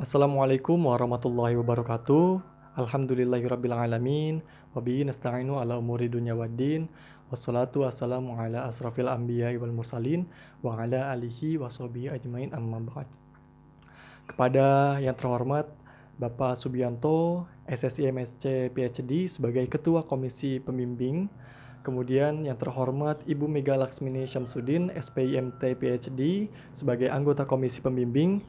Assalamualaikum warahmatullahi wabarakatuh. Alhamdulillahirabbil alamin. Wabihi nasta'inu ala umuri dunya waddin. Wassalatu wassalamu ala asrafil anbiya'i wal mursalin wa ala alihi washabihi ajmain amma ba'd. Kepada yang terhormat Bapak Subianto, SSI MSc PhD sebagai Ketua Komisi Pembimbing. Kemudian yang terhormat Ibu Mega Laksmini Syamsuddin, SPIMT PhD sebagai anggota Komisi Pembimbing.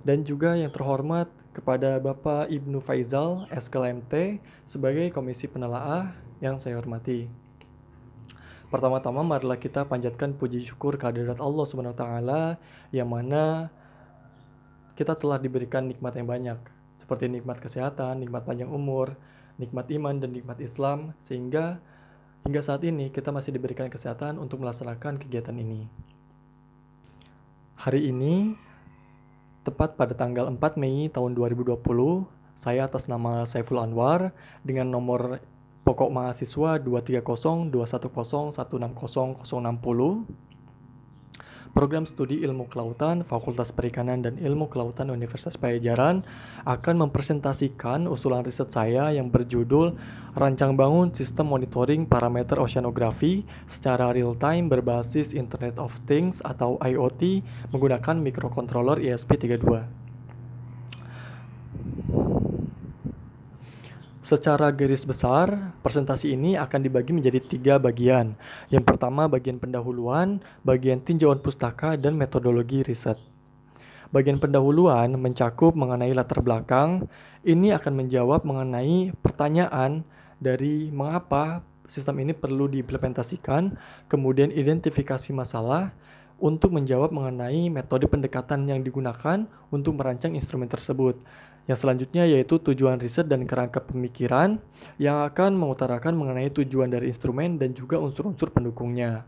Dan juga yang terhormat kepada Bapak Ibnu Faizal, SKLMT sebagai Komisi Penelaah yang saya hormati. Pertama-tama marilah kita panjatkan puji syukur kehadirat Allah Subhanahu wa taala yang mana kita telah diberikan nikmat yang banyak, seperti nikmat kesehatan, nikmat panjang umur, nikmat iman dan nikmat Islam, sehingga hingga saat ini kita masih diberikan kesehatan untuk melaksanakan kegiatan ini. Hari ini tepat pada tanggal 4 Mei tahun 2020, saya atas nama Saiful Anwar dengan nomor pokok mahasiswa 23021016060, Program Studi Ilmu Kelautan Fakultas Perikanan dan Ilmu Kelautan Universitas Padjadjaran akan mempresentasikan usulan riset saya yang berjudul Rancang Bangun Sistem Monitoring Parameter Oceanografi secara real-time berbasis Internet of Things atau IoT menggunakan microcontroller ESP32. Secara garis besar, presentasi ini akan dibagi menjadi 3 bagian. Yang pertama bagian pendahuluan, bagian tinjauan pustaka, dan metodologi riset. Bagian pendahuluan mencakup mengenai latar belakang. Ini akan menjawab mengenai pertanyaan dari mengapa sistem ini perlu diimplementasikan, kemudian identifikasi masalah, untuk menjawab mengenai metode pendekatan yang digunakan untuk merancang instrumen tersebut. Yang selanjutnya yaitu tujuan riset dan kerangka pemikiran yang akan mengutarakan mengenai tujuan dari instrumen dan juga unsur-unsur pendukungnya.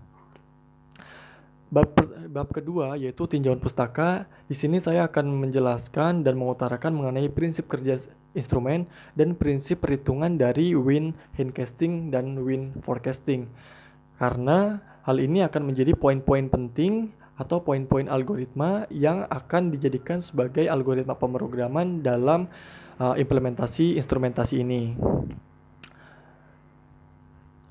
Bab kedua yaitu tinjauan pustaka. Di sini saya akan menjelaskan dan mengutarakan mengenai prinsip kerja instrumen dan prinsip perhitungan dari wind hindcasting dan wind forecasting. Karena hal ini akan menjadi poin-poin penting atau poin-poin algoritma yang akan dijadikan sebagai algoritma pemrograman dalam implementasi instrumentasi ini.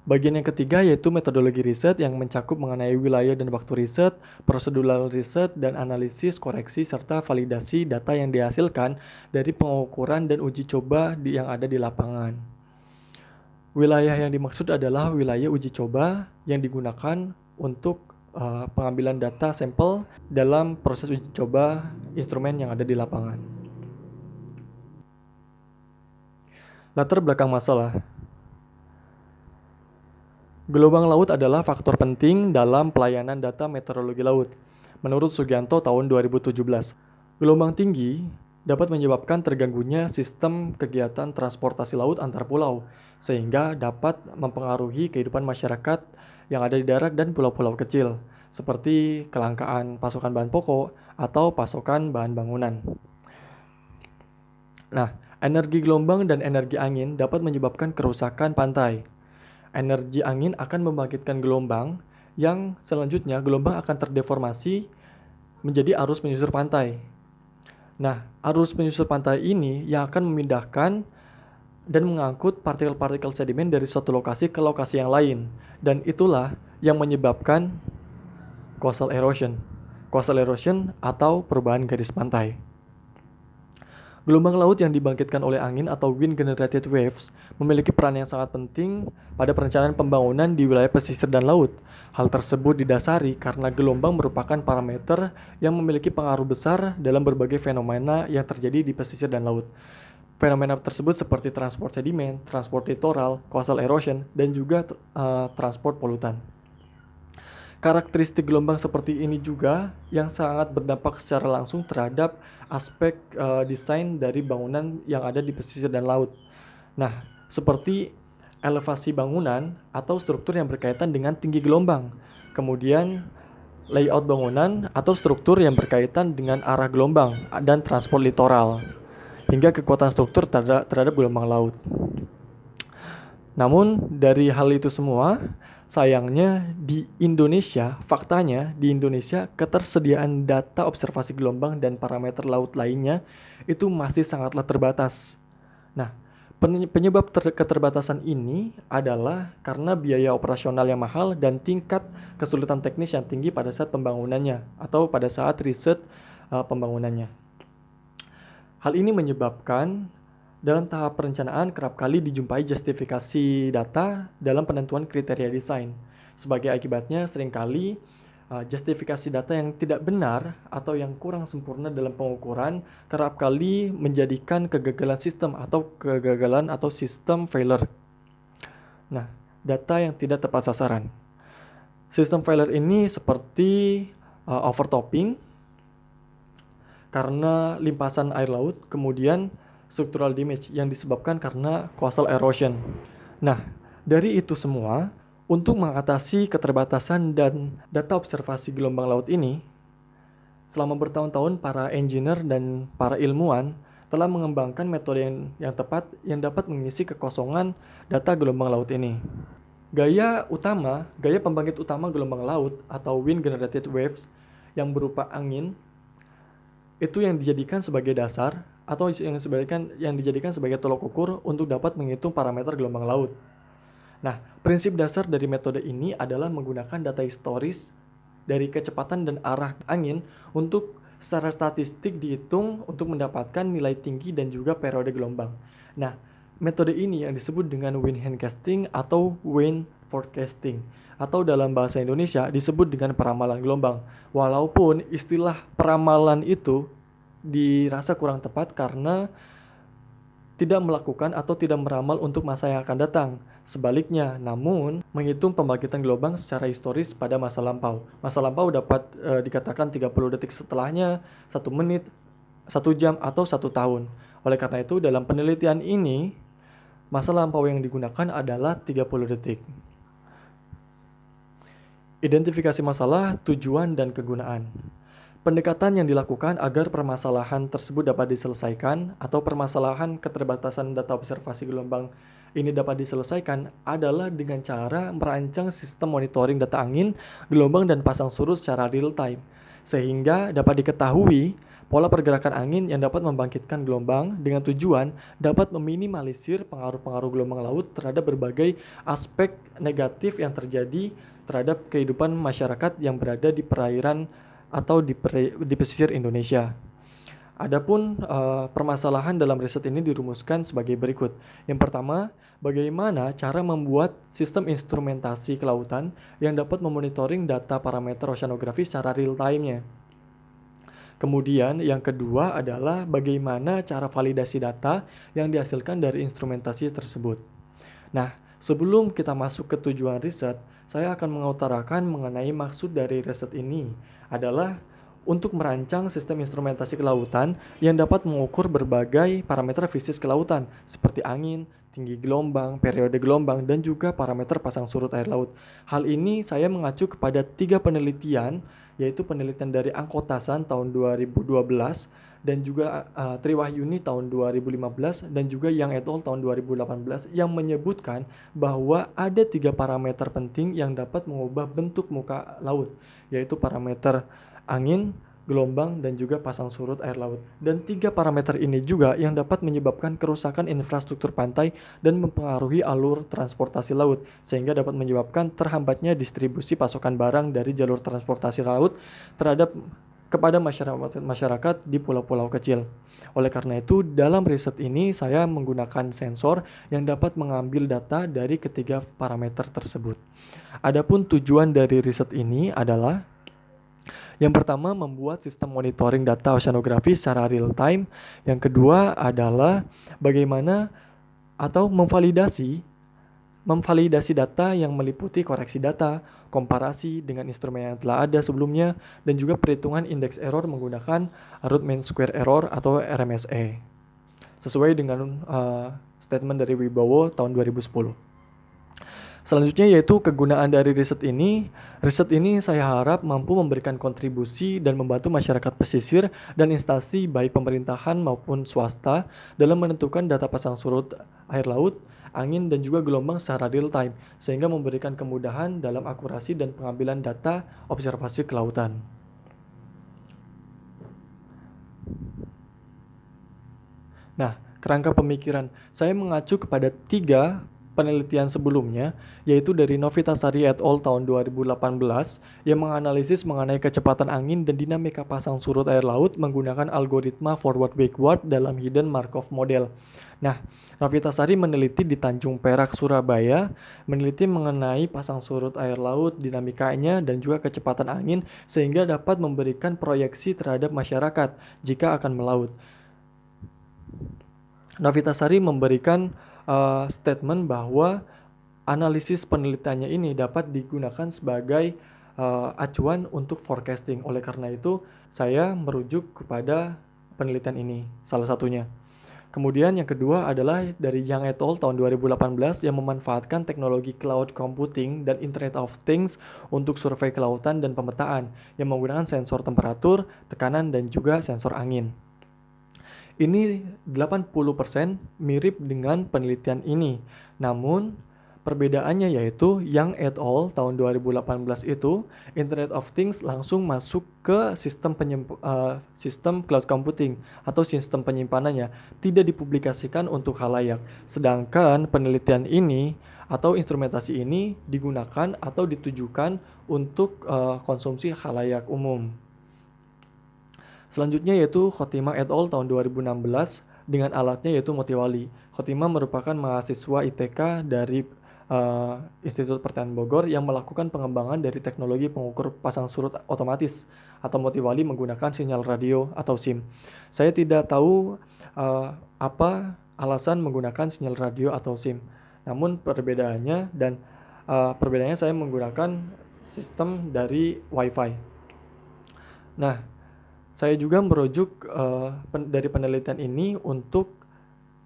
Bagian yang ketiga yaitu metodologi riset yang mencakup mengenai wilayah dan waktu riset, prosedural riset, dan analisis, koreksi, serta validasi data yang dihasilkan dari pengukuran dan uji coba yang ada di lapangan. Wilayah yang dimaksud adalah wilayah uji coba yang digunakan untuk pengambilan data sampel dalam proses uji coba instrumen yang ada di lapangan. Latar belakang masalah. Gelombang laut adalah faktor penting dalam pelayanan data meteorologi laut. Menurut Sugianto tahun 2017, gelombang tinggi dapat menyebabkan terganggunya sistem kegiatan transportasi laut antar pulau, sehingga dapat mempengaruhi kehidupan masyarakat yang ada di darat dan pulau-pulau kecil, seperti kelangkaan pasokan bahan pokok atau pasokan bahan bangunan. Nah, energi gelombang dan energi angin dapat menyebabkan kerusakan pantai. Energi angin akan membangkitkan gelombang yang selanjutnya gelombang akan terdeformasi menjadi arus menyusur pantai. Nah, arus menyusur pantai ini yang akan memindahkan dan mengangkut partikel-partikel sedimen dari suatu lokasi ke lokasi yang lain. Dan itulah yang menyebabkan coastal erosion. Coastal erosion atau perubahan garis pantai. Gelombang laut yang dibangkitkan oleh angin atau wind generated waves memiliki peran yang sangat penting pada perencanaan pembangunan di wilayah pesisir dan laut. Hal tersebut didasari karena gelombang merupakan parameter yang memiliki pengaruh besar dalam berbagai fenomena yang terjadi di pesisir dan laut. Fenomena tersebut seperti transport sedimen, transport littoral, coastal erosion, dan juga transport polutan. Karakteristik gelombang seperti ini juga yang sangat berdampak secara langsung terhadap aspek desain dari bangunan yang ada di pesisir dan laut. Nah, seperti elevasi bangunan atau struktur yang berkaitan dengan tinggi gelombang. Kemudian layout bangunan atau struktur yang berkaitan dengan arah gelombang dan transport littoral, hingga kekuatan struktur terhadap gelombang laut. Namun dari hal itu semua, sayangnya faktanya di Indonesia ketersediaan data observasi gelombang dan parameter laut lainnya itu masih sangatlah terbatas. Nah, penyebab keterbatasan ini adalah karena biaya operasional yang mahal dan tingkat kesulitan teknis yang tinggi pada saat pembangunannya atau pada saat riset pembangunannya. Hal ini menyebabkan dalam tahap perencanaan kerap kali dijumpai justifikasi data dalam penentuan kriteria desain. Sebagai akibatnya seringkali justifikasi data yang tidak benar atau yang kurang sempurna dalam pengukuran kerap kali menjadikan kegagalan sistem failure. Nah, data yang tidak tepat sasaran. Sistem failure ini seperti overtopping karena limpasan air laut, kemudian structural damage yang disebabkan karena coastal erosion. Nah, dari itu semua, untuk mengatasi keterbatasan dan data observasi gelombang laut ini, selama bertahun-tahun para engineer dan para ilmuwan telah mengembangkan metode yang tepat yang dapat mengisi kekosongan data gelombang laut ini. Gaya pembangkit utama gelombang laut atau wind generated waves yang berupa angin itu yang dijadikan sebagai dasar atau yang dijadikan sebagai tolok ukur untuk dapat menghitung parameter gelombang laut. Nah, prinsip dasar dari metode ini adalah menggunakan data historis dari kecepatan dan arah angin untuk secara statistik dihitung untuk mendapatkan nilai tinggi dan juga periode gelombang. Nah, metode ini yang disebut dengan wind hindcasting atau wind forecasting atau dalam bahasa Indonesia disebut dengan peramalan gelombang. Walaupun istilah peramalan itu dirasa kurang tepat karena tidak melakukan atau tidak meramal untuk masa yang akan datang. Sebaliknya, namun menghitung pembangkitan gelombang secara historis pada masa lampau. Masa lampau dapat dikatakan 30 detik setelahnya, 1 menit, 1 jam, atau 1 tahun. Oleh karena itu, dalam penelitian ini, masa lampau yang digunakan adalah 30 detik. Identifikasi masalah, tujuan, dan kegunaan. Pendekatan yang dilakukan agar permasalahan tersebut dapat diselesaikan atau permasalahan keterbatasan data observasi gelombang ini dapat diselesaikan adalah dengan cara merancang sistem monitoring data angin, gelombang, dan pasang surut secara real time, sehingga dapat diketahui pola pergerakan angin yang dapat membangkitkan gelombang dengan tujuan dapat meminimalisir pengaruh-pengaruh gelombang laut terhadap berbagai aspek negatif yang terjadi terhadap kehidupan masyarakat yang berada di perairan atau di pesisir Indonesia. Adapun permasalahan dalam riset ini dirumuskan sebagai berikut. Yang pertama, bagaimana cara membuat sistem instrumentasi kelautan yang dapat memonitoring data parameter oceanografi secara real time-nya. Kemudian yang kedua adalah bagaimana cara validasi data yang dihasilkan dari instrumentasi tersebut. Nah, sebelum kita masuk ke tujuan riset, saya akan mengutarakan mengenai maksud dari riset ini adalah untuk merancang sistem instrumentasi kelautan yang dapat mengukur berbagai parameter fisik kelautan seperti angin, tinggi gelombang, periode gelombang, dan juga parameter pasang surut air laut. Hal ini saya mengacu kepada 3 penelitian, yaitu penelitian dari Angkotasan tahun 2012 dan juga Triwahyuni tahun 2015 dan juga Yang et al. Tahun 2018 yang menyebutkan bahwa ada 3 parameter penting yang dapat mengubah bentuk muka laut, yaitu parameter angin, gelombang, dan juga pasang surut air laut. Dan 3 parameter ini juga yang dapat menyebabkan kerusakan infrastruktur pantai dan mempengaruhi alur transportasi laut, sehingga dapat menyebabkan terhambatnya distribusi pasokan barang dari jalur transportasi laut kepada masyarakat di pulau-pulau kecil. Oleh karena itu, dalam riset ini saya menggunakan sensor yang dapat mengambil data dari ketiga parameter tersebut. Adapun tujuan dari riset ini adalah yang pertama, membuat sistem monitoring data oceanografi secara real time. Yang kedua adalah bagaimana atau memvalidasi data yang meliputi koreksi data, komparasi dengan instrumen yang telah ada sebelumnya, dan juga perhitungan indeks error menggunakan root mean square error atau RMSE. Sesuai dengan statement dari Wibowo tahun 2010. Selanjutnya yaitu kegunaan dari riset ini. Riset ini saya harap mampu memberikan kontribusi dan membantu masyarakat pesisir dan instansi baik pemerintahan maupun swasta dalam menentukan data pasang surut air laut, angin, dan juga gelombang secara real time, sehingga memberikan kemudahan dalam akurasi dan pengambilan data observasi kelautan. Nah, kerangka pemikiran saya mengacu kepada 3 penelitian sebelumnya, yaitu dari Novitasari et al. Tahun 2018 yang menganalisis mengenai kecepatan angin dan dinamika pasang surut air laut menggunakan algoritma forward-backward dalam Hidden Markov Model. Nah, Novitasari meneliti di Tanjung Perak, Surabaya, meneliti mengenai pasang surut air laut, dinamikanya, dan juga kecepatan angin, sehingga dapat memberikan proyeksi terhadap masyarakat jika akan melaut. Novitasari memberikan statement bahwa analisis penelitiannya ini dapat digunakan sebagai acuan untuk forecasting. Oleh karena itu, saya merujuk kepada penelitian ini, salah satunya. Kemudian yang kedua adalah dari Yang et al. Tahun 2018 yang memanfaatkan teknologi cloud computing dan Internet of Things untuk survei kelautan dan pemetaan yang menggunakan sensor temperatur, tekanan, dan juga sensor angin. Ini 80% mirip dengan penelitian ini. Namun, perbedaannya yaitu Yang et al. Tahun 2018 itu, Internet of Things langsung masuk ke sistem cloud computing atau sistem penyimpanannya, tidak dipublikasikan untuk khalayak. Sedangkan penelitian ini atau instrumentasi ini digunakan atau ditujukan untuk konsumsi khalayak umum. Selanjutnya yaitu Khotimah et al. Tahun 2016 dengan alatnya yaitu Motiwali. Khotimah merupakan mahasiswa ITK dari Institut Pertanian Bogor yang melakukan pengembangan dari teknologi pengukur pasang surut otomatis atau Motiwali menggunakan sinyal radio atau SIM. Saya tidak tahu apa alasan menggunakan sinyal radio atau SIM. Namun perbedaannya saya menggunakan sistem dari Wi-Fi. Nah, saya juga merujuk dari penelitian ini untuk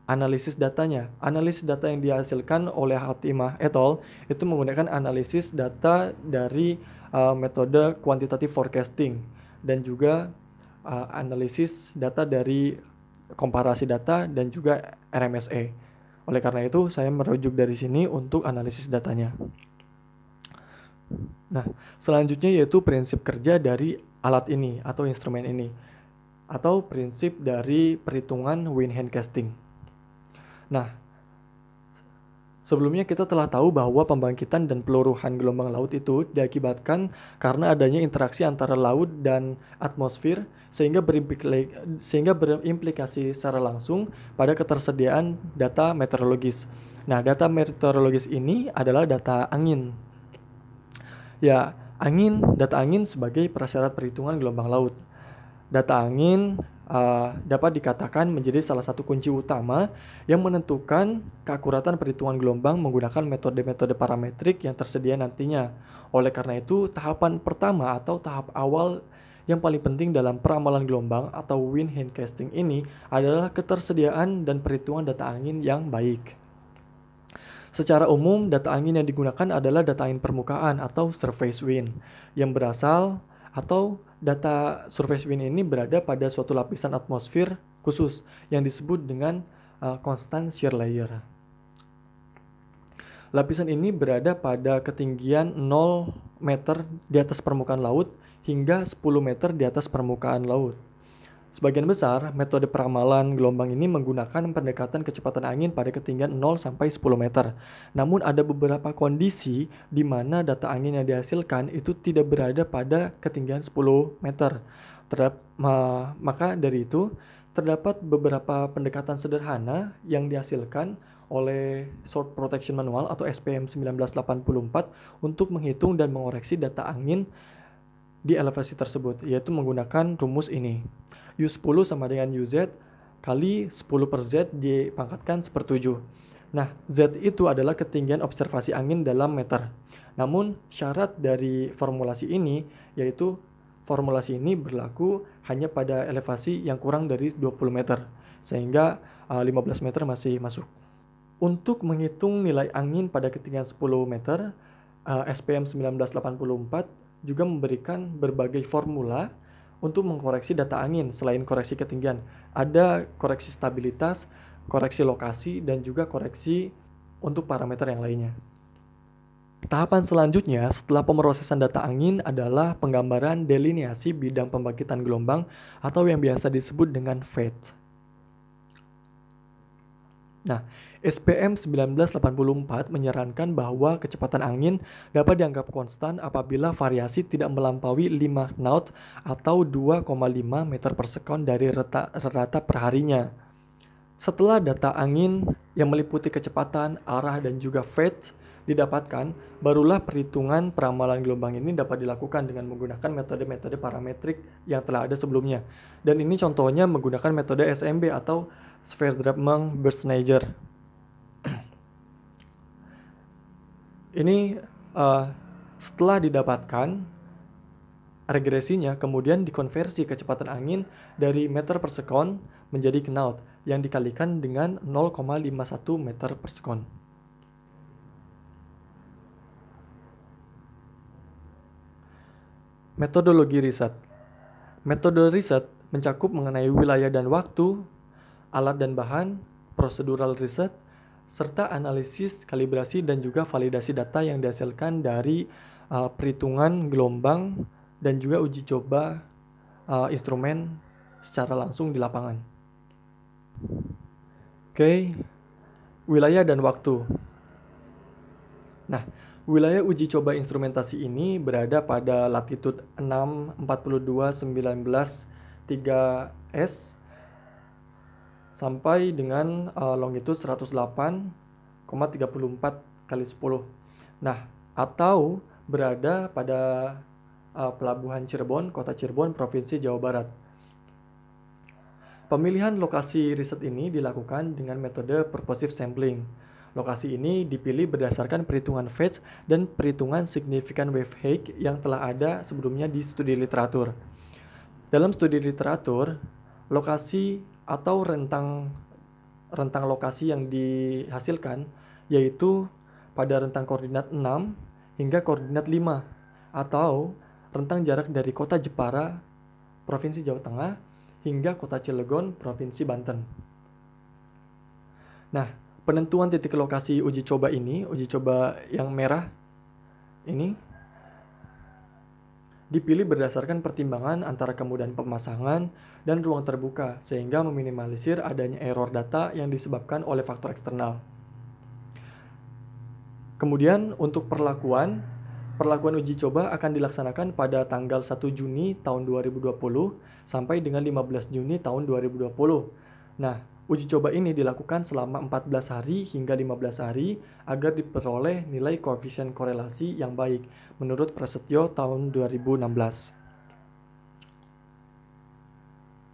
analisis datanya. Analisis data yang dihasilkan oleh Khotimah et al. Itu menggunakan analisis data dari metode quantitative forecasting dan juga analisis data dari komparasi data dan juga RMSE. Oleh karena itu, saya merujuk dari sini untuk analisis datanya. Nah, selanjutnya yaitu prinsip kerja dari alat ini atau instrumen ini, atau prinsip dari perhitungan wind hand casting. Nah, sebelumnya kita telah tahu bahwa pembangkitan dan peluruhan gelombang laut itu diakibatkan karena adanya interaksi antara laut dan atmosfer sehingga berimplikasi secara langsung pada ketersediaan data meteorologis. Nah, data meteorologis ini adalah data angin. Ya, data angin sebagai prasyarat perhitungan gelombang laut. Data angin dapat dikatakan menjadi salah satu kunci utama yang menentukan keakuratan perhitungan gelombang menggunakan metode-metode parametrik yang tersedia nantinya. Oleh karena itu, tahapan pertama atau tahap awal yang paling penting dalam peramalan gelombang atau wind hand casting ini adalah ketersediaan dan perhitungan data angin yang baik. Secara umum, data angin yang digunakan adalah data angin permukaan atau surface wind yang berasal atau data surface wind ini berada pada suatu lapisan atmosfer khusus yang disebut dengan constant shear layer. Lapisan ini berada pada ketinggian 0 meter di atas permukaan laut hingga 10 meter di atas permukaan laut. Sebagian besar metode peramalan gelombang ini menggunakan pendekatan kecepatan angin pada ketinggian 0 sampai 10 meter. Namun ada beberapa kondisi di mana data angin yang dihasilkan itu tidak berada pada ketinggian 10 meter. Maka dari itu terdapat beberapa pendekatan sederhana yang dihasilkan oleh Short Protection Manual atau SPM 1984 untuk menghitung dan mengoreksi data angin di elevasi tersebut, yaitu menggunakan rumus ini. U10 sama dengan UZ kali 10 per Z dipangkatkan sepertujuh. Nah, Z itu adalah ketinggian observasi angin dalam meter. Namun, syarat dari formulasi ini yaitu formulasi ini berlaku hanya pada elevasi yang kurang dari 20 meter, sehingga 15 meter masih masuk. Untuk menghitung nilai angin pada ketinggian 10 meter, SPM 1984 juga memberikan berbagai formula untuk mengkoreksi data angin. Selain koreksi ketinggian, ada koreksi stabilitas, koreksi lokasi, dan juga koreksi untuk parameter yang lainnya. Tahapan selanjutnya setelah pemrosesan data angin adalah penggambaran delineasi bidang pembangkitan gelombang atau yang biasa disebut dengan FET. Nah, SPM 1984 menyarankan bahwa kecepatan angin dapat dianggap konstan apabila variasi tidak melampaui 5 knot atau 2,5 meter per sekon dari rata perharinya. Setelah data angin yang meliputi kecepatan, arah, dan juga phase didapatkan, barulah perhitungan peramalan gelombang ini dapat dilakukan dengan menggunakan metode-metode parametrik yang telah ada sebelumnya. Dan ini contohnya menggunakan metode SMB atau Sverdrup-Monge-Bertsnager. Ini setelah didapatkan regresinya, kemudian dikonversi kecepatan angin dari meter per sekon menjadi knot yang dikalikan dengan 0,51 meter per sekon. Metodologi riset. Metode riset mencakup mengenai wilayah dan waktu, alat dan bahan, prosedural riset, serta analisis, kalibrasi, dan juga validasi data yang dihasilkan dari perhitungan gelombang dan juga uji coba instrumen secara langsung di lapangan. Oke, wilayah dan waktu. Nah, wilayah uji coba instrumentasi ini berada pada latitude 64219 3S sampai dengan longitude 108,34 kali 10. Nah, atau berada pada Pelabuhan Cirebon, Kota Cirebon, Provinsi Jawa Barat. Pemilihan lokasi riset ini dilakukan dengan metode purposive sampling. Lokasi ini dipilih berdasarkan perhitungan phase dan perhitungan significant wave height yang telah ada sebelumnya di studi literatur. Dalam studi literatur, lokasi atau rentang lokasi yang dihasilkan yaitu pada rentang koordinat 6 hingga koordinat 5 atau rentang jarak dari kota Jepara, Provinsi Jawa Tengah hingga kota Cilegon, Provinsi Banten. Nah, penentuan titik lokasi uji coba ini, uji coba yang merah ini dipilih berdasarkan pertimbangan antara kemudahan pemasangan dan ruang terbuka sehingga meminimalisir adanya error data yang disebabkan oleh faktor eksternal. Kemudian untuk perlakuan uji coba akan dilaksanakan pada tanggal 1 Juni tahun 2020 sampai dengan 15 Juni tahun 2020. Nah, uji coba ini dilakukan selama 14 hari hingga 15 hari agar diperoleh nilai koefisien korelasi yang baik menurut Prasetyo tahun 2016.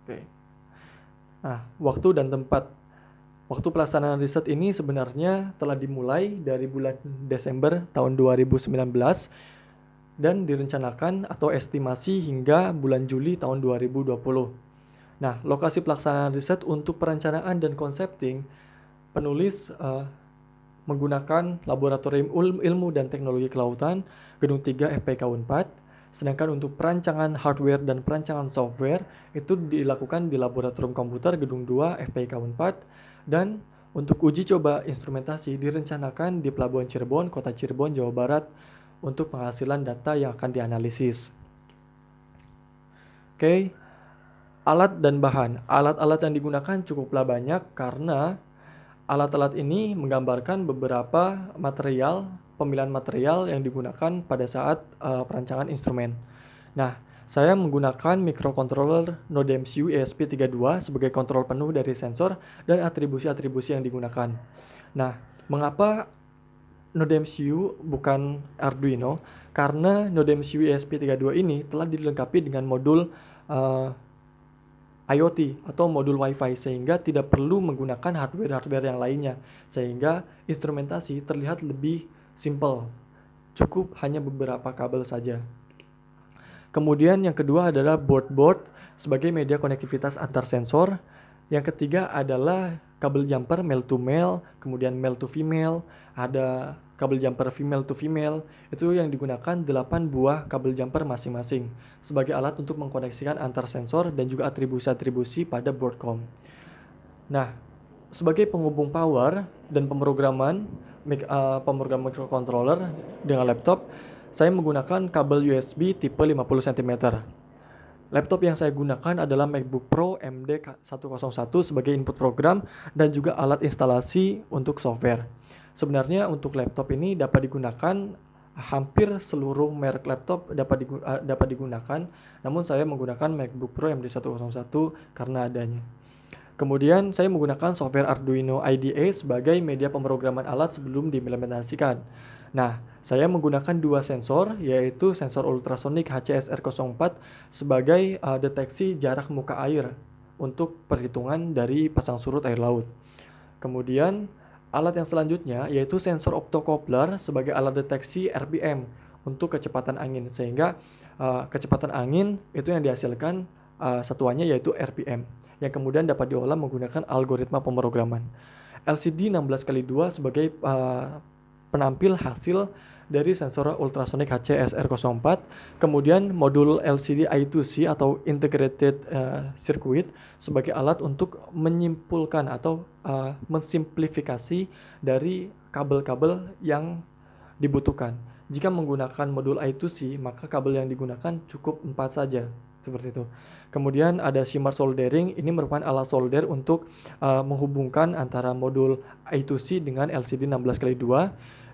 Oke. Nah, waktu dan tempat. Waktu pelaksanaan riset ini sebenarnya telah dimulai dari bulan Desember tahun 2019 dan direncanakan atau estimasi hingga bulan Juli tahun 2020. Nah, lokasi pelaksanaan riset untuk perencanaan dan konsepting, penulis menggunakan Laboratorium Ilmu dan Teknologi Kelautan, Gedung 3 FPK Unpad, sedangkan untuk perancangan hardware dan perancangan software itu dilakukan di Laboratorium Komputer Gedung 2 FPK Unpad, dan untuk uji coba instrumentasi direncanakan di Pelabuhan Cirebon, Kota Cirebon, Jawa Barat untuk penghasilan data yang akan dianalisis. Oke. Alat dan bahan. Alat-alat yang digunakan cukuplah banyak karena alat-alat ini menggambarkan beberapa pemilihan material yang digunakan pada saat perancangan instrumen. Nah, saya menggunakan microcontroller NodeMCU ESP32 sebagai kontrol penuh dari sensor dan atribusi-atribusi yang digunakan. Nah, mengapa NodeMCU bukan Arduino? Karena NodeMCU ESP32 ini telah dilengkapi dengan modul IoT atau modul Wi-Fi sehingga tidak perlu menggunakan hardware yang lainnya sehingga instrumentasi terlihat lebih simple. Cukup hanya beberapa kabel saja. Kemudian yang kedua adalah board sebagai media konektivitas antar sensor. Yang ketiga adalah kabel jumper male to male, kemudian male to female, ada kabel jumper female to female. Itu yang digunakan 8 buah kabel jumper masing-masing sebagai alat untuk mengkoneksikan antar sensor dan juga atribusi-atribusi pada Broadcom. Nah, sebagai penghubung power dan pemrograman microcontroller dengan laptop, saya menggunakan kabel USB tipe 50 cm. Laptop yang saya gunakan adalah MacBook Pro MD101 sebagai input program dan juga alat instalasi untuk software. Sebenarnya untuk laptop ini dapat digunakan hampir seluruh merek laptop dapat digunakan, namun saya menggunakan MacBook Pro MD101 karena adanya. Kemudian saya menggunakan software Arduino IDE sebagai media pemrograman alat sebelum diimplementasikan. Nah, saya menggunakan dua sensor, yaitu sensor ultrasonic HCSR04 sebagai deteksi jarak muka air untuk perhitungan dari pasang surut air laut. Kemudian alat yang selanjutnya yaitu sensor optocoupler sebagai alat deteksi RPM untuk kecepatan angin, sehingga kecepatan angin itu yang dihasilkan satuannya yaitu RPM yang kemudian dapat diolah menggunakan algoritma pemrograman. LCD 16x2 sebagai penampil hasil dari sensor ultrasonic HCSR04, kemudian modul LCD I2C atau Integrated Circuit sebagai alat untuk menyimpulkan atau mensimplifikasi dari kabel-kabel yang dibutuhkan. Jika menggunakan modul I2C, maka kabel yang digunakan cukup 4 saja, seperti itu. Kemudian ada shimmer soldering, ini merupakan alat solder untuk menghubungkan antara modul I2C dengan LCD 16x2.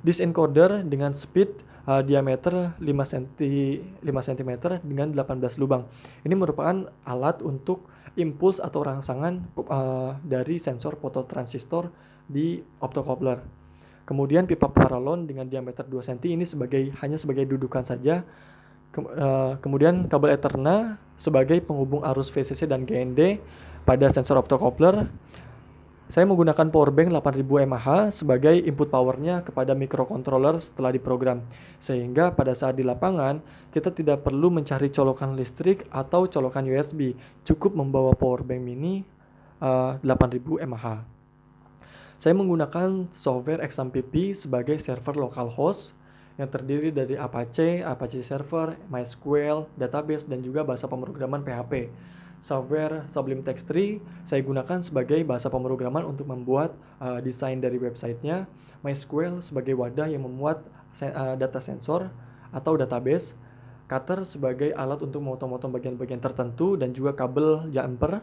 Disk encoder dengan speed diameter 5 cm dengan 18 lubang. Ini merupakan alat untuk impuls atau rangsangan dari sensor fototransistor di optocoupler. Kemudian pipa paralon dengan diameter 2 cm ini hanya sebagai dudukan saja. Kemudian kabel Ethernet sebagai penghubung arus VCC dan GND pada sensor optocoupler. Saya menggunakan powerbank 8000 mAh sebagai input powernya kepada microcontroller setelah diprogram, sehingga pada saat di lapangan kita tidak perlu mencari colokan listrik atau colokan USB, cukup membawa powerbank mini 8000 mAh. Saya menggunakan software XAMPP sebagai server localhost yang terdiri dari Apache Server, MySQL, database, dan juga bahasa pemrograman PHP. Software Sublime Text 3 saya gunakan sebagai bahasa pemrograman untuk membuat desain dari websitenya, MySQL sebagai wadah yang memuat data sensor atau database, Cutter sebagai alat untuk memotong-motong bagian-bagian tertentu, dan juga kabel jumper.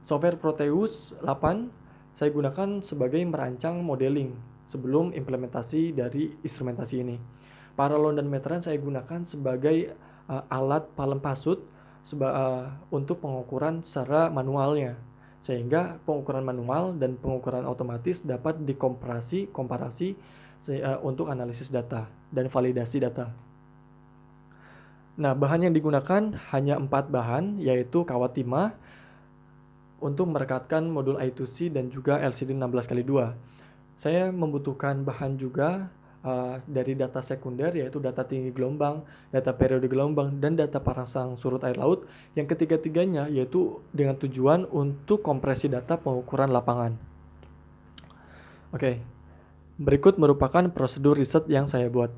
Software Proteus 8 saya gunakan sebagai merancang modeling sebelum implementasi dari instrumentasi ini. Paralon dan meteran saya gunakan sebagai alat palem-pasut untuk pengukuran secara manualnya, sehingga pengukuran manual dan pengukuran otomatis dapat komparasi untuk analisis data dan validasi data. Nah, bahan yang digunakan hanya 4 bahan, yaitu kawat timah untuk merekatkan modul I2C dan juga LCD 16x2. Saya membutuhkan bahan juga dari data sekunder, yaitu data tinggi gelombang, data periode gelombang, dan data pasang surut air laut, yang ketiga-tiganya yaitu dengan tujuan untuk kompresi data pengukuran lapangan. Oke, berikut merupakan prosedur riset yang saya buat.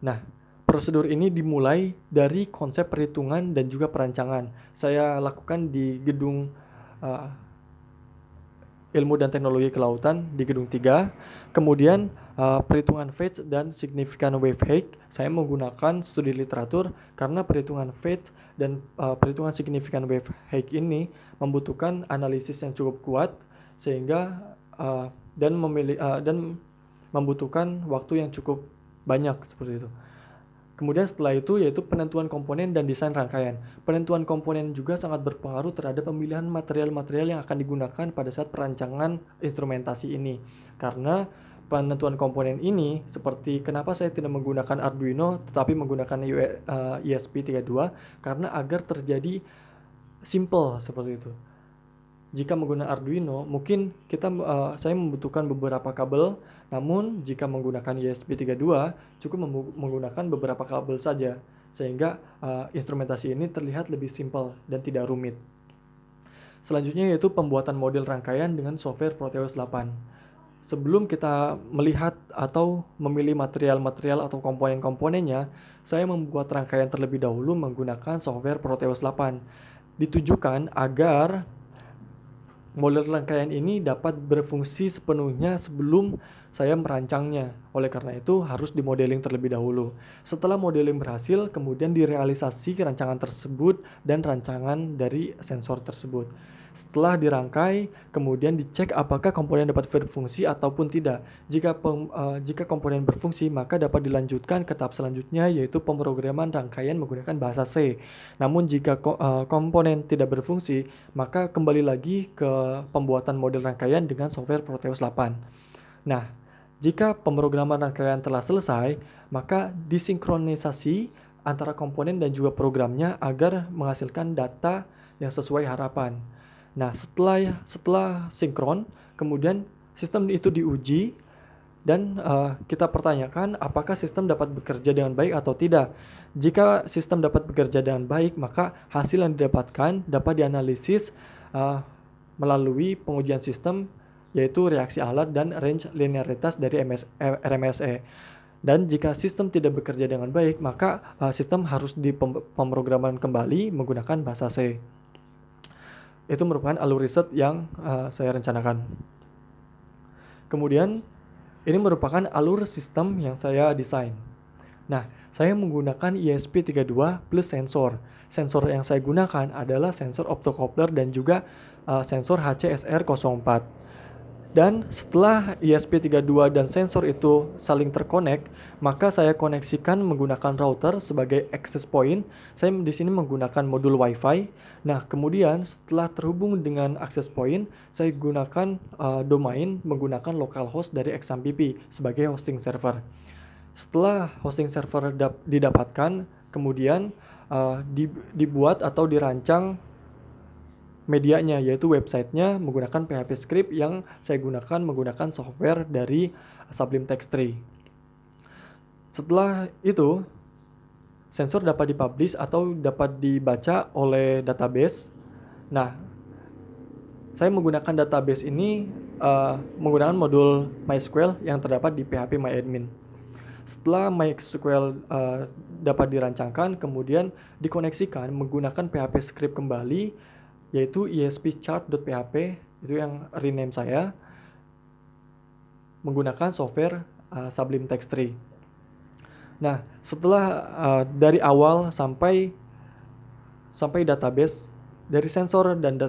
Nah, prosedur ini dimulai dari konsep perhitungan dan juga perancangan. Saya lakukan di gedung Ilmu dan Teknologi Kelautan di gedung 3. Kemudian perhitungan phase dan significant wave height saya menggunakan studi literatur, karena perhitungan phase dan perhitungan significant wave height ini membutuhkan analisis yang cukup kuat, sehingga dan membutuhkan waktu yang cukup banyak, seperti itu. Kemudian setelah itu yaitu penentuan komponen dan desain rangkaian. Penentuan komponen juga sangat berpengaruh terhadap pemilihan material-material yang akan digunakan pada saat perancangan instrumentasi ini. Karena penentuan komponen ini, seperti kenapa saya tidak menggunakan Arduino tetapi menggunakan ESP32, karena agar terjadi simple seperti itu. Jika menggunakan Arduino, mungkin saya membutuhkan beberapa kabel, namun jika menggunakan ESP32, cukup menggunakan beberapa kabel saja, sehingga instrumentasi ini terlihat lebih simpel dan tidak rumit. Selanjutnya yaitu pembuatan model rangkaian dengan software Proteus 8. Sebelum kita melihat atau memilih material-material atau komponen-komponennya, saya membuat rangkaian terlebih dahulu menggunakan software Proteus 8. Ditujukan agar model rangkaian ini dapat berfungsi sepenuhnya sebelum saya merancangnya. Oleh karena itu harus dimodeling terlebih dahulu. Setelah modeling berhasil, kemudian direalisasi rancangan tersebut dan rancangan dari sensor tersebut. Setelah dirangkai, kemudian dicek apakah komponen dapat berfungsi ataupun tidak. Jika komponen berfungsi, maka dapat dilanjutkan ke tahap selanjutnya, yaitu pemrograman rangkaian menggunakan bahasa C. Namun jika komponen tidak berfungsi, maka kembali lagi ke pembuatan model rangkaian dengan software Proteus 8. Nah, jika pemrograman rangkaian telah selesai, maka disinkronisasi antara komponen dan juga programnya agar menghasilkan data yang sesuai harapan. Nah, setelah sinkron, kemudian sistem itu diuji dan kita pertanyakan apakah sistem dapat bekerja dengan baik atau tidak. Jika sistem dapat bekerja dengan baik, maka hasil yang didapatkan dapat dianalisis melalui pengujian sistem, yaitu reaksi alat dan range linearitas dari RMSE. Dan jika sistem tidak bekerja dengan baik, maka sistem harus dipemrograman kembali menggunakan bahasa C. Itu merupakan alur riset yang saya rencanakan. Kemudian ini merupakan alur sistem yang saya desain. Nah, saya menggunakan ESP32 plus sensor. Sensor yang saya gunakan adalah sensor optocoupler dan juga sensor HCSR04. Dan setelah ESP32 dan sensor itu saling terkonek, maka saya koneksikan menggunakan router sebagai access point. Saya di sini menggunakan modul WiFi. Nah, kemudian setelah terhubung dengan access point, saya gunakan domain menggunakan localhost dari XMPP sebagai hosting server. Setelah hosting server didapatkan, kemudian dibuat atau dirancang medianya, yaitu websitenya menggunakan PHP script yang saya gunakan menggunakan software dari Sublime Text 3. Setelah itu, sensor dapat dipublish atau dapat dibaca oleh database. Nah, saya menggunakan database ini menggunakan modul MySQL yang terdapat di PHP MyAdmin. Setelah MySQL dapat dirancangkan, kemudian dikoneksikan menggunakan PHP script kembali, yaitu espchart.php, itu yang rename saya, menggunakan software Sublime Text 3. Nah, setelah dari awal sampai database, dari sensor dan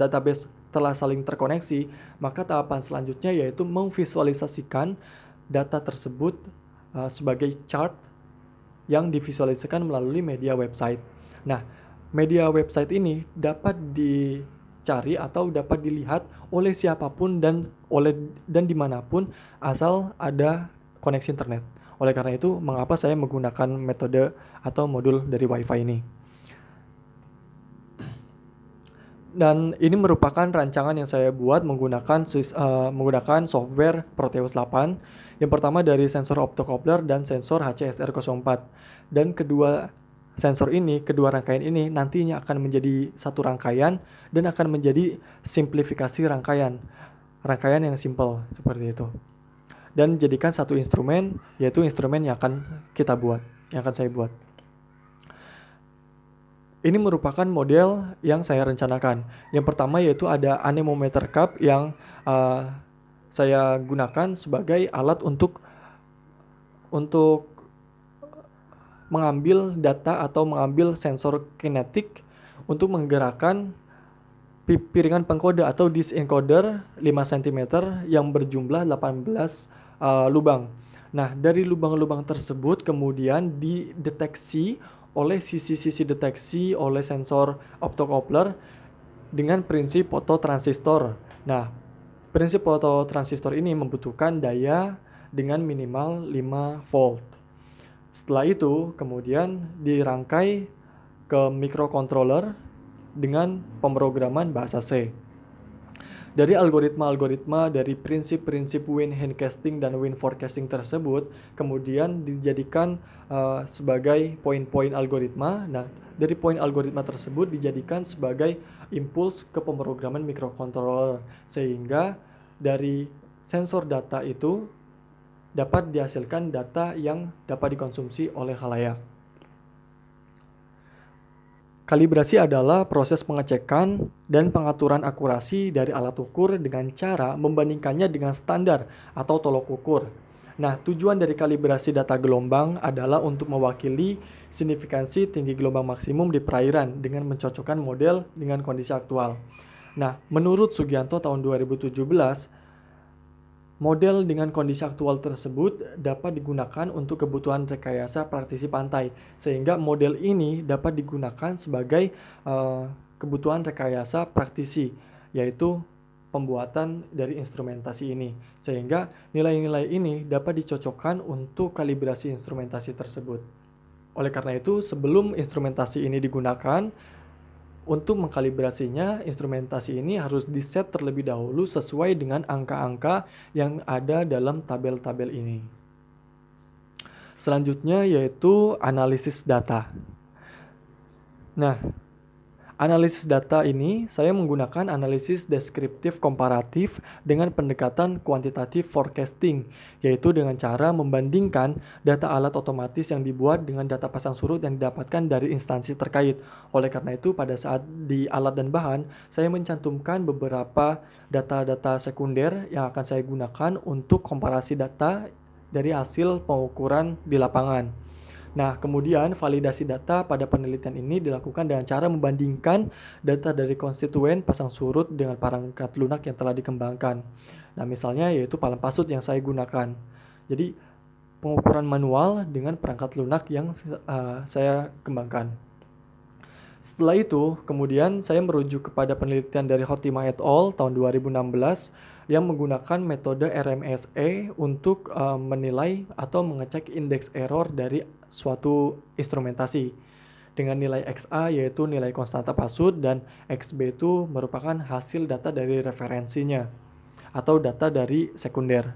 database telah saling terkoneksi, maka tahapan selanjutnya yaitu memvisualisasikan data tersebut sebagai chart yang divisualisasikan melalui media website. Nah, media website ini dapat dicari atau dapat dilihat oleh siapapun dan dimanapun asal ada koneksi internet. Oleh karena itu, mengapa saya menggunakan metode atau modul dari WiFi ini. Dan ini merupakan rancangan yang saya buat menggunakan software Proteus 8. Yang pertama dari sensor optocoupler dan sensor HCSR04. Dan kedua rangkaian ini nantinya akan menjadi satu rangkaian dan akan menjadi simplifikasi rangkaian yang simple seperti itu. Dan jadikan satu instrumen, yaitu instrumen yang akan saya buat. Ini merupakan model yang saya rencanakan. Yang pertama yaitu ada anemometer cup yang saya gunakan sebagai alat untuk mengambil data atau mengambil sensor kinetik untuk menggerakkan piringan pengkode atau disk encoder 5 cm yang berjumlah 18 lubang. Nah, dari lubang-lubang tersebut kemudian dideteksi oleh sisi-sisi deteksi oleh sensor optocoupler dengan prinsip fototransistor. Nah, prinsip fototransistor ini membutuhkan daya dengan minimal 5 volt. Setelah itu, kemudian dirangkai ke microcontroller dengan pemrograman bahasa C. Dari algoritma-algoritma dari prinsip-prinsip win hindcasting dan win forecasting tersebut kemudian dijadikan sebagai poin-poin algoritma. Nah, dari poin algoritma tersebut dijadikan sebagai impuls ke pemrograman microcontroller sehingga dari sensor data itu dapat dihasilkan data yang dapat dikonsumsi oleh khalayak. Kalibrasi adalah proses pengecekan dan pengaturan akurasi dari alat ukur dengan cara membandingkannya dengan standar atau tolok ukur. Nah, tujuan dari kalibrasi data gelombang adalah untuk mewakili signifikansi tinggi gelombang maksimum di perairan dengan mencocokkan model dengan kondisi aktual. Nah, menurut Sugianto tahun 2017, model dengan kondisi aktual tersebut dapat digunakan untuk kebutuhan rekayasa praktisi pantai, sehingga model ini dapat digunakan sebagai kebutuhan rekayasa praktisi, yaitu pembuatan dari instrumentasi ini, sehingga nilai-nilai ini dapat dicocokkan untuk kalibrasi instrumentasi tersebut. Oleh karena itu, sebelum instrumentasi ini digunakan, untuk mengkalibrasinya, instrumentasi ini harus diset terlebih dahulu sesuai dengan angka-angka yang ada dalam tabel-tabel ini. Selanjutnya yaitu analisis data. Nah, analisis data ini saya menggunakan analisis deskriptif komparatif dengan pendekatan kuantitatif forecasting, yaitu dengan cara membandingkan data alat otomatis yang dibuat dengan data pasang surut yang didapatkan dari instansi terkait. Oleh karena itu, pada saat di alat dan bahan, saya mencantumkan beberapa data-data sekunder yang akan saya gunakan untuk komparasi data dari hasil pengukuran di lapangan. Nah, kemudian validasi data pada penelitian ini dilakukan dengan cara membandingkan data dari konstituen pasang surut dengan perangkat lunak yang telah dikembangkan. Nah, misalnya yaitu palang pasut yang saya gunakan. Jadi, pengukuran manual dengan perangkat lunak yang saya kembangkan. Setelah itu, kemudian saya merujuk kepada penelitian dari Hotima et al. Tahun 2016 yang menggunakan metode RMSE untuk menilai atau mengecek indeks error dari suatu instrumentasi dengan nilai XA yaitu nilai konstanta pasut dan XB itu merupakan hasil data dari referensinya atau data dari sekunder.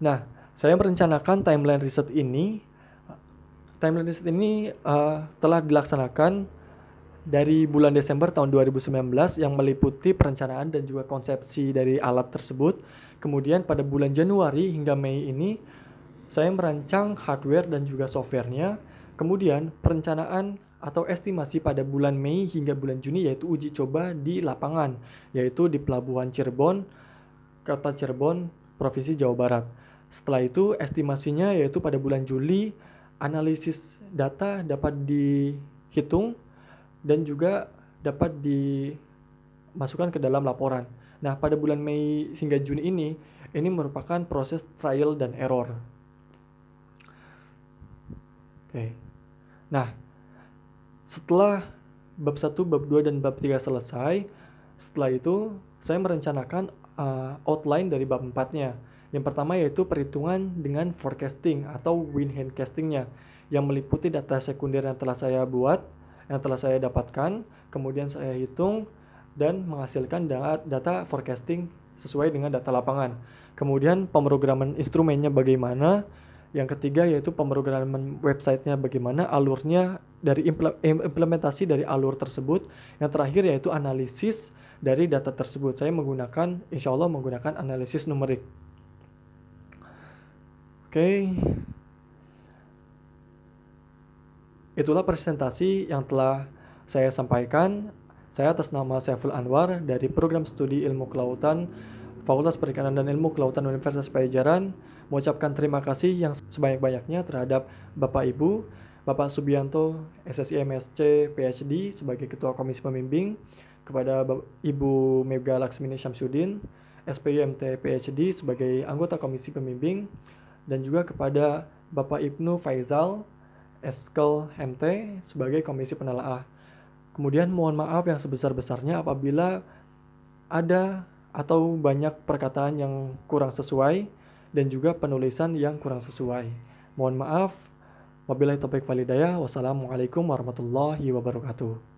Nah, saya merencanakan timeline riset ini telah dilaksanakan dari bulan Desember tahun 2019 yang meliputi perencanaan dan juga konsepsi dari alat tersebut. Kemudian pada bulan Januari hingga Mei ini saya merancang hardware dan juga softwarenya. Kemudian perencanaan atau estimasi pada bulan Mei hingga bulan Juni yaitu uji coba di lapangan, yaitu di Pelabuhan Cirebon, Kota Cirebon, Provinsi Jawa Barat. Setelah itu estimasinya yaitu pada bulan Juli analisis data dapat dihitung dan juga dapat dimasukkan ke dalam laporan. Nah, pada bulan Mei hingga Juni ini merupakan proses trial dan error. Oke. Nah, setelah bab 1, bab 2, dan bab 3 selesai, setelah itu saya merencanakan outline dari bab 4-nya. Yang pertama yaitu perhitungan dengan forecasting atau win hindcasting-nya yang meliputi data sekunder yang telah saya buat, yang telah saya dapatkan, kemudian saya hitung dan menghasilkan data forecasting sesuai dengan data lapangan. Kemudian pemrograman instrumennya bagaimana. Yang ketiga yaitu pemrograman websitenya bagaimana, alurnya dari implementasi dari alur tersebut. Yang terakhir yaitu analisis dari data tersebut. Saya insya Allah menggunakan analisis numerik. Oke. Itulah presentasi yang telah saya sampaikan. Saya atas nama Saiful Anwar dari Program Studi Ilmu Kelautan Fakultas Perikanan dan Ilmu Kelautan Universitas Padjadjaran mengucapkan terima kasih yang sebanyak-banyaknya terhadap Bapak Ibu, Bapak Subianto, SSI MSc PhD sebagai Ketua Komisi Pembimbing, kepada Ibu Mega Laksmini Syamsuddin, SPyMT PhD sebagai anggota Komisi Pembimbing, dan juga kepada Bapak Ibnu Faizal, Eskel MT sebagai Komisi Penelaah. Kemudian mohon maaf yang sebesar-besarnya apabila ada atau banyak perkataan yang kurang sesuai dan juga penulisan yang kurang sesuai. Mohon maaf. Wabillahi taufiq wal hidayah. Wassalamualaikum warahmatullahi wabarakatuh.